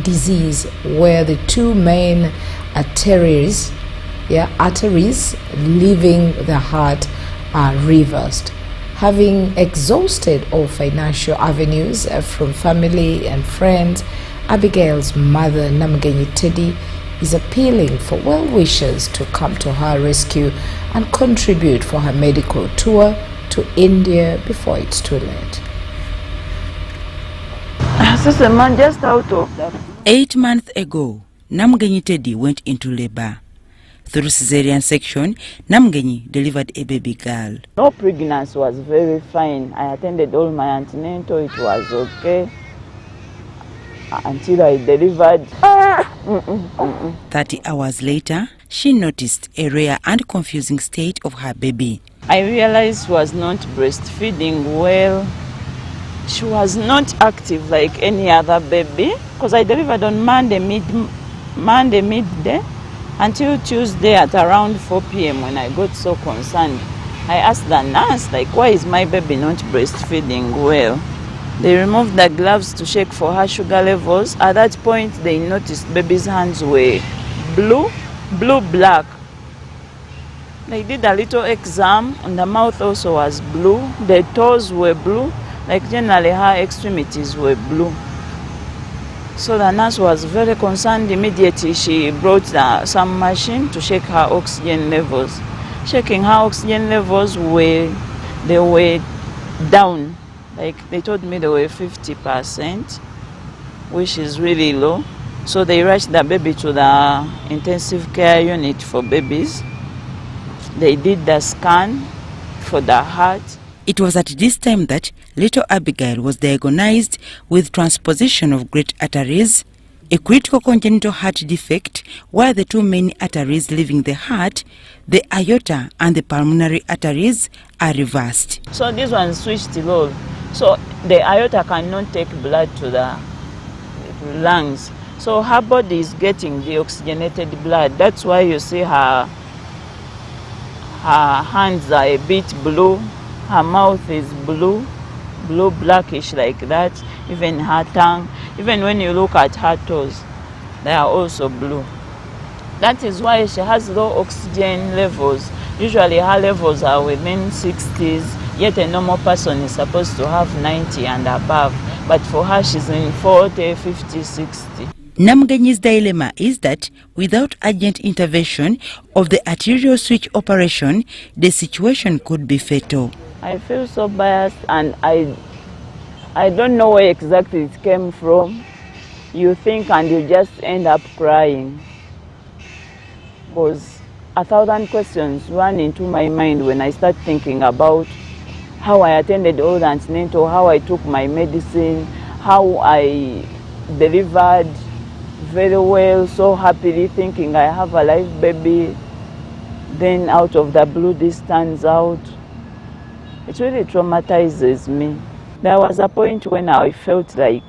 disease where the two main arteries leaving the heart are reversed. Having exhausted all financial avenues from family and friends, Abigail's mother, Namgenyi Teddy, is appealing for well-wishers to come to her rescue and contribute for her medical tour to India before it's too late.
8 months ago, Namgenyi Teddy went into labor. Through cesarean section, Namgenyi delivered a baby girl.
No, pregnancy was very fine. I attended all my antenatal, it was okay. Until I delivered.
30 hours later, she noticed a rare and confusing state of her baby.
I realized she was not breastfeeding well. She was not active like any other baby, because I delivered on Monday midday. Until Tuesday at around 4 p.m. when I got so concerned, I asked the nurse, why is my baby not breastfeeding well? They removed the gloves to check for her sugar levels. At that point, they noticed baby's hands were blue-black. They did a little exam, and the mouth also was blue. The toes were blue, generally her extremities were blue. So the nurse was very concerned. Immediately she brought some machine to check her oxygen levels. Checking her oxygen levels, they were down. They told me they were 50%, which is really low. So they rushed the baby to the intensive care unit for babies. They did the scan for the heart.
It was at this time that little Abigail was diagnosed with transposition of great arteries, a critical congenital heart defect where the two main arteries leaving the heart, the aorta and the pulmonary arteries, are reversed.
So this one switched low. So the aorta cannot take blood to the lungs. So her body is getting the oxygenated blood. That's why you see her hands are a bit blue. Her mouth is blue, blackish like that. Even her tongue, even when you look at her toes, they are also blue. That is why she has low oxygen levels. Usually her levels are within 60s, yet a normal person is supposed to have 90 and above. But for her, she's in 40, 50, 60.
Namgenyi's dilemma is that without urgent intervention of the arterial switch operation, the situation could be fatal.
I feel so biased, and I don't know where exactly it came from. You think and you just end up crying, because 1,000 questions run into my mind when I start thinking about how I attended all the antenatal, how I took my medicine, how I delivered very well, so happily thinking I have a live baby. Then out of the blue, this turns out. It really traumatizes me. There was a point when I felt like,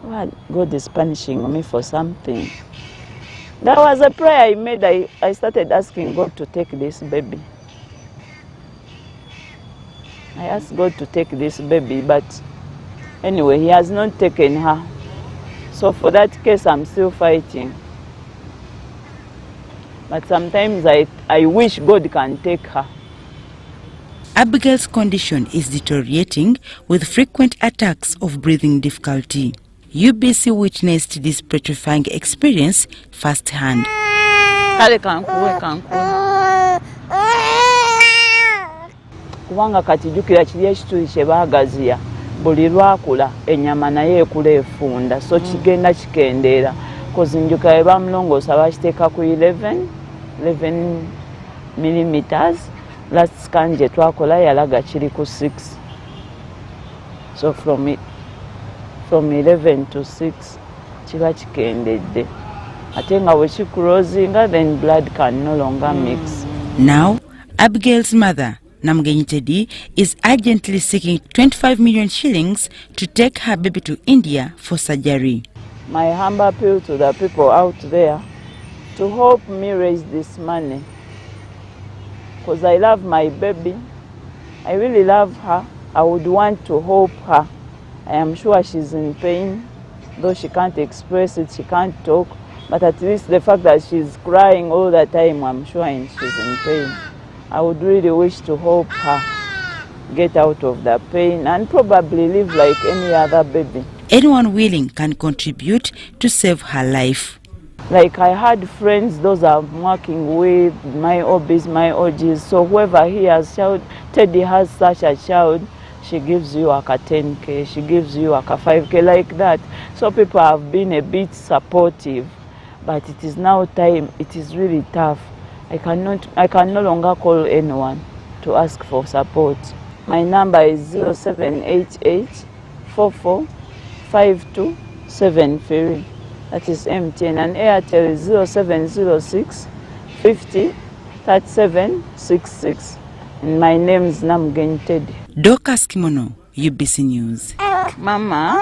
God is punishing me for something. There was a prayer I made. I started asking God to take this baby. I asked God to take this baby, but anyway, he has not taken her. So for that case, I'm still fighting. But sometimes I wish God can take her.
Abigail's condition is deteriorating with frequent attacks of breathing difficulty. UBC witnessed this petrifying experience firsthand.
Kubanga katijukira kiri ekituli kye baagaziya buli lwakula ennyama naye ekula efunda so kigenda kikendeera kozinjuka bwe bamulongoosa bakiteeka ku 11 millimeters. Last scan gye twakola yalaga kiri ku 6. So from 11 to 6 kiba kikendedde ate nga bwe kikulozinga then blood can no longer mix.
Now Abigail's mother Namgenyi Teddy is urgently seeking 25 million shillings to take her baby to India for surgery.
My humble appeal to the people out there to help me raise this money, because I love my baby. I really love her. I would want to help her. I am sure she's in pain, though she can't express it, she can't talk, but at least the fact that she's crying all the time, I'm sure she's in pain. I would really wish to help her get out of the pain and probably live like any other baby.
Anyone willing can contribute to save her life.
Like I had friends, those I'm working with, my OBs, my OGs, so whoever hears child, Teddy has such a child, she gives you a 10K, she gives you a 5K, like that. So people have been a bit supportive, but it is now time, it is really tough. I can no longer call anyone to ask for support. My number is 0788 445273. That is MTN, and Airtel is 0706 50 3766. And my name is Namgenyi Teddy.
Dorcas Kimono, UBC News.
Mama.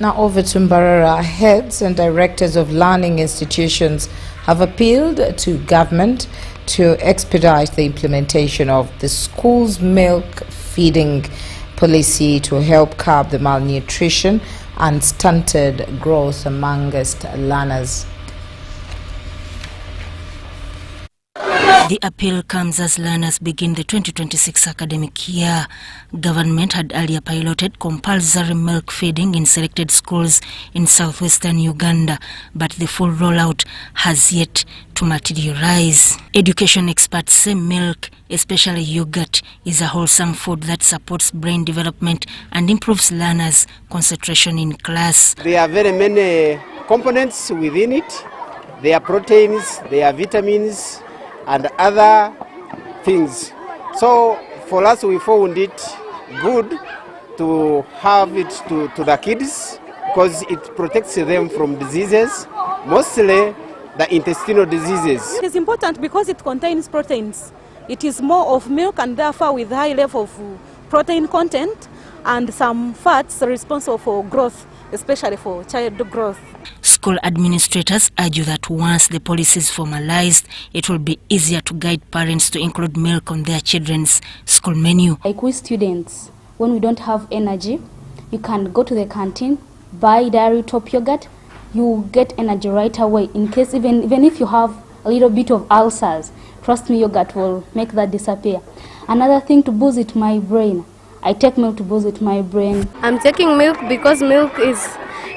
Now over to Mbarara. Heads and directors of learning institutions have appealed to government to expedite the implementation of the school's milk feeding policy to help curb the malnutrition and stunted growth amongst learners.
The appeal comes as learners begin the 2026 academic year. Government had earlier piloted compulsory milk feeding in selected schools in southwestern Uganda, but the full rollout has yet to materialize. Education experts say milk, especially yogurt, is a wholesome food that supports brain development and improves learners' concentration in class.
There are very many components within it. There are proteins, there are vitamins, and other things. So for us, we found it good to have it to the kids because it protects them from diseases, mostly the intestinal diseases.
It is important because it contains proteins. It is more of milk and therefore with high level of protein content and some fats responsible for growth, especially for child growth.
School administrators argue that once the policy is formalized, it will be easier to guide parents to include milk on their children's school menu.
Like we students, when we don't have energy, you can go to the canteen, buy dairy top yogurt, you get energy right away. In case even if you have a little bit of ulcers, trust me, yogurt will make that disappear. Another thing to boost my brain. I take milk to boost my brain.
I'm taking milk because milk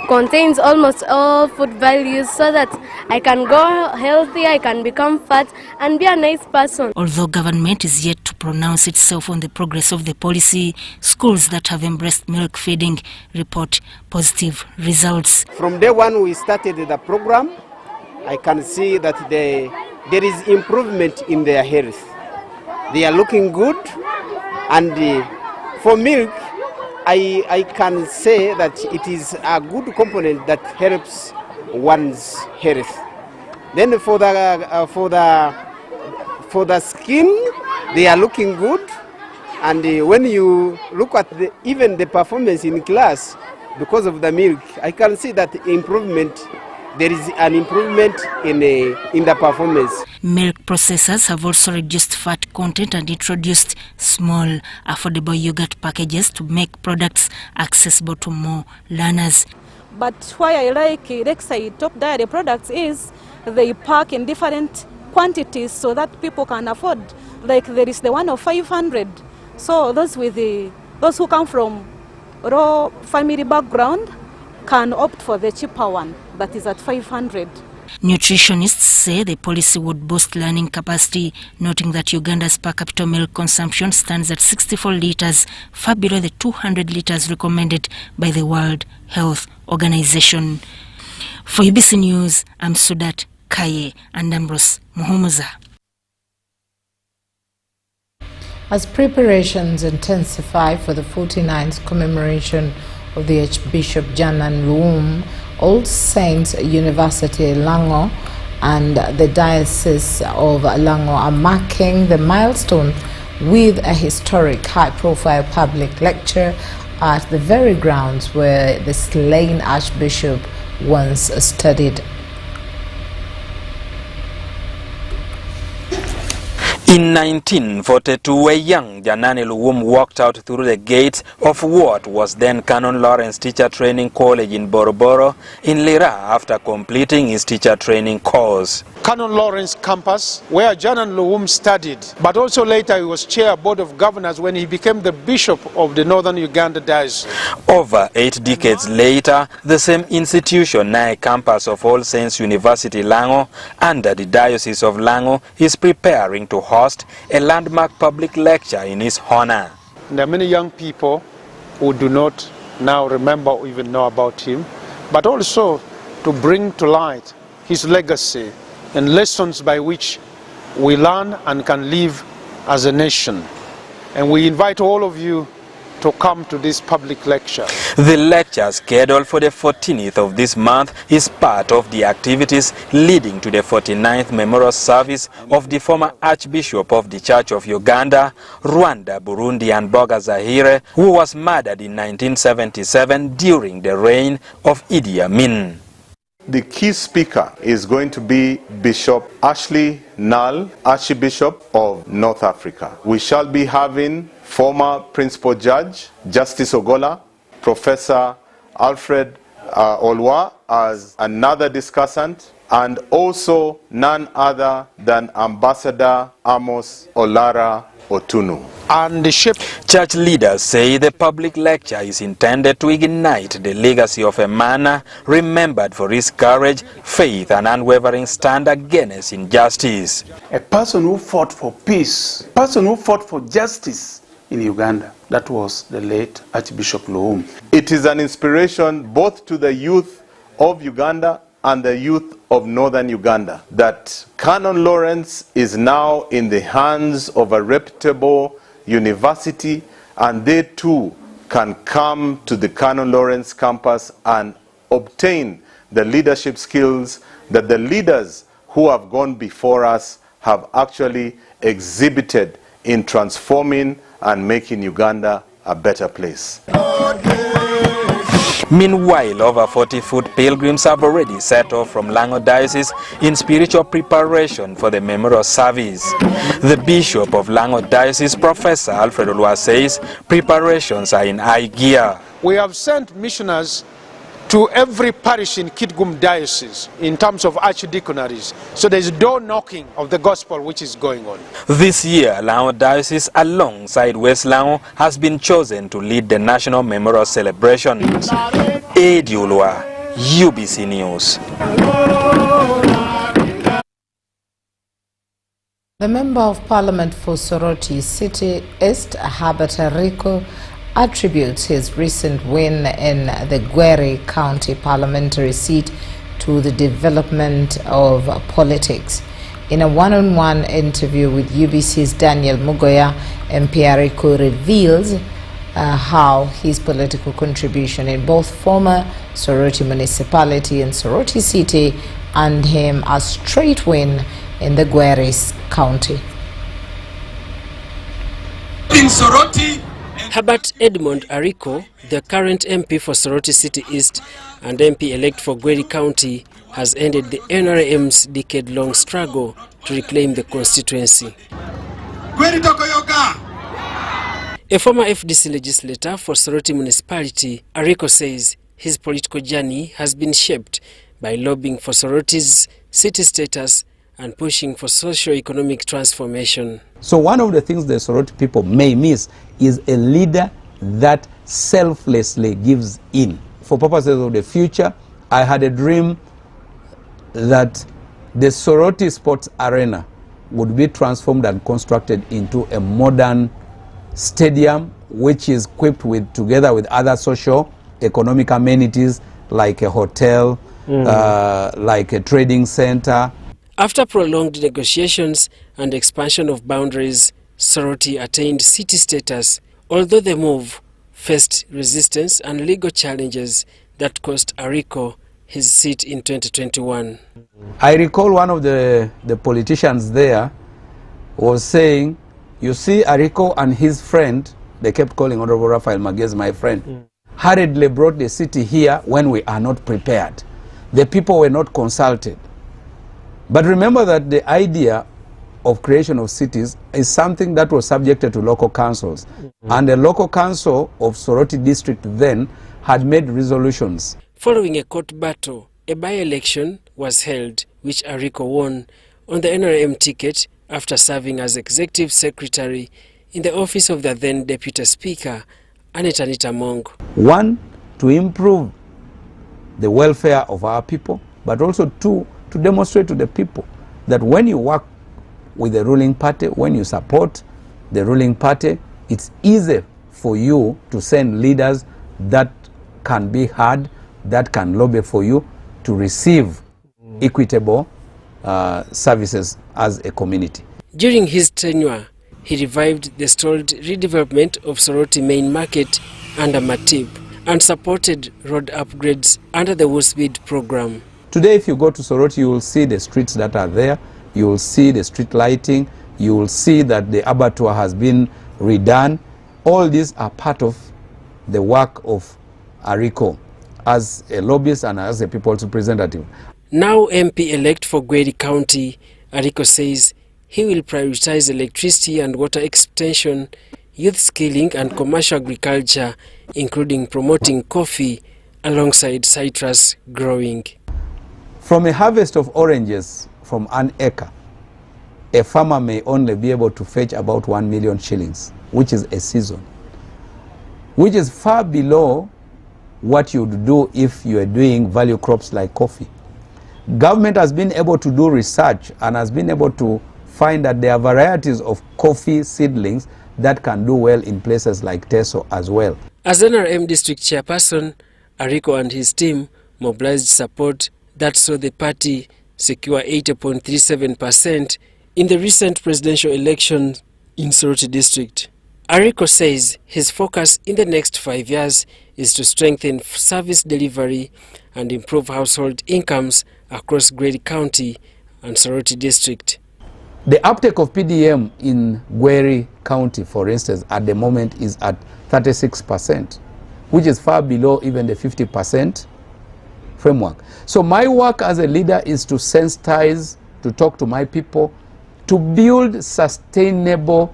contains almost all food values so that I can grow healthy, I can become fat and be a nice person.
Although government is yet to pronounce itself on the progress of the policy, schools that have embraced milk feeding report positive results.
From day one we started the program, I can see that there is improvement in their health. They are looking good, and for milk, I can say that it is a good component that helps one's health. Then for the skin, they are looking good, And when you look at even the performance in class, because of the milk, I can see that improvement. There is an improvement in the performance.
Milk processors have also reduced fat content and introduced small, affordable yogurt packages to make products accessible to more learners.
But why I like Lakeside Top Dairy products is they pack in different quantities so that people can afford. Like there is the one of 500. So those who come from raw family background can opt for the cheaper one that is at 500.
Nutritionists say the policy would boost learning capacity, noting that Uganda's per capita milk consumption stands at 64 litres, far below the 200 litres recommended by the World Health Organization. For UBC News, I'm Sudat Kaye and Ambrose Muhumuza.
As preparations intensify for the 49th commemoration of the Archbishop Luwum, All Saints University Lango and the Diocese of Lango are marking the milestone with a historic high-profile public lecture at the very grounds where the slain Archbishop once studied.
In 1942, a young Janani Luwum walked out through the gates of what was then Canon Lawrence Teacher Training College in Boroboro in Lira after completing his teacher training course.
Canon Lawrence campus, where Janan Luwum studied, but also later he was chair board of governors when he became the bishop of the Northern Uganda Diocese.
Over 8 decades later, the same institution, now campus of All Saints University Lango, under the Diocese of Lango, is preparing to host a landmark public lecture in his honor.
There are many young people who do not now remember or even know about him, but also to bring to light his legacy and lessons by which we learn and can live as a nation. And we invite all of you to come to this public lecture.
The lecture, scheduled for the 14th of this month, is part of the activities leading to the 49th memorial service of the former Archbishop of the Church of Uganda, Rwanda, Burundi and Boga Zaire, who was murdered in 1977 during the reign of Idi Amin.
The key speaker is going to be Bishop Ashley Null, Archbishop of North Africa. We shall be having former Principal Judge Justice Ogola, Professor Alfred Olwa as another discussant, and also none other than Ambassador Amos Olara Otunu.
And the
church leaders say the public lecture is intended to ignite the legacy of a man remembered for his courage, faith and unwavering stand against injustice.
A person who fought for peace, a person who fought for justice in Uganda. That was the late Archbishop Luwum.
It is an inspiration both to the youth of Uganda and the youth of Northern Uganda that Canon Lawrence is now in the hands of a reputable university, and they too can come to the Canon Lawrence campus and obtain the leadership skills that the leaders who have gone before us have actually exhibited in transforming and making Uganda a better place.
Meanwhile, over 40-foot pilgrims have already set off from Lango Diocese in spiritual preparation for the memorial service. The Bishop of Lango Diocese, Professor Alfred Olwa, says preparations are in high gear.
We have sent missionaries to every parish in Kitgum Diocese in terms of archdeaconaries. So there is door knocking of the gospel which is going on.
This year, Lango Diocese alongside West Lango has been chosen to lead the national memorial celebrations. Edi Ulwa, UBC News.
The Member of Parliament for Soroti City East, Herbert Rico, attributes his recent win in the Gwere County parliamentary seat to the development of politics. In a one-on-one interview with UBC's Daniel Mugoya, MP Rico reveals how his political contribution in both former Soroti municipality and Soroti city earned him a straight win in the Gwere County.
In
Soroti.
Herbert Edmond Ariko, the current MP for Soroti City East and MP-elect for Gweri County, has ended the NRM's decade-long struggle to reclaim the constituency. A former FDC legislator for Soroti municipality, Ariko says his political journey has been shaped by lobbying for Soroti's city status and pushing for socio-economic transformation.
So one of the things the Soroti people may miss is a leader that selflessly gives in. For purposes of the future, I had a dream that the Soroti Sports Arena would be transformed and constructed into a modern stadium which is equipped with, together with other social economic amenities like a hotel, like a trading center.
After prolonged negotiations and expansion of boundaries, Soroti attained city status, although the move faced resistance and legal challenges that cost Ariko his seat in 2021.
I recall one of the politicians there was saying, you see, Ariko and his friend, they kept calling Honorable Raphael Magezi my friend, hurriedly brought the city here when we are not prepared. The people were not consulted. But remember that the idea of creation of cities is something that was subjected to local councils. And the local council of Soroti district then had made resolutions.
Following a court battle, a by-election was held, which Ariko won on the NRM ticket after serving as executive secretary in the office of the then deputy speaker, Anita Mong.
One, to improve the welfare of our people, but also two, to demonstrate to the people that when you work with the ruling party, when you support the ruling party, it's easy for you to send leaders that can be heard, that can lobby for you to receive equitable services as a community.
During his tenure, he revived the stalled redevelopment of Soroti Main Market under Matip and supported road upgrades under the Woolspeed program.
Today, if you go to Soroti, you will see the streets that are there, you will see the street lighting, you will see that the abattoir has been redone. All these are part of the work of Ariko as a lobbyist and as a people's representative.
Now MP-elect for Gweri County, Ariko says he will prioritize electricity and water extension, youth skilling and commercial agriculture, including promoting coffee alongside citrus growing.
From a harvest of oranges from an acre, a farmer may only be able to fetch about 1 million shillings, which is a season, which is far below what you would do if you are doing value crops like coffee. Government has been able to do research and has been able to find that there are varieties of coffee seedlings that can do well in places like Teso as well.
As NRM district chairperson, Ariko and his team mobilized support that saw the party secure 80.37% in the recent presidential election in Soroti district. Ariko says his focus in the next 5 years is to strengthen service delivery and improve household incomes across Gweri County and Soroti district.
The uptake of PDM in Gweri County, for instance, at the moment is at 36%, which is far below even the 50% framework. So my work as a leader is to sensitize, to talk to my people, to build sustainable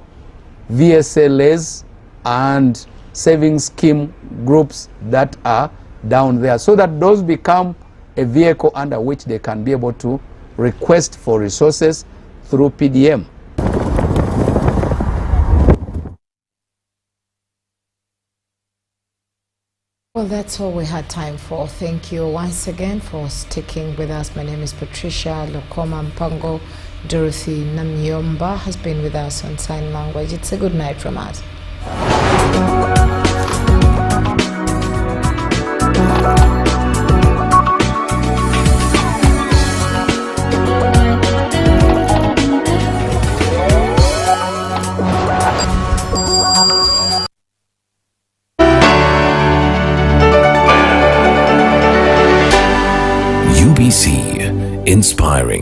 VSLAs and savings scheme groups that are down there, so that those become a vehicle under which they can be able to request for resources through PDM.
Well, that's all we had time for. Thank you once again for sticking with us. My name is Patricia Lukoma. Mpango Dorothy Namyomba has been with us on sign language. It's a good night from us.
UBC, inspiring.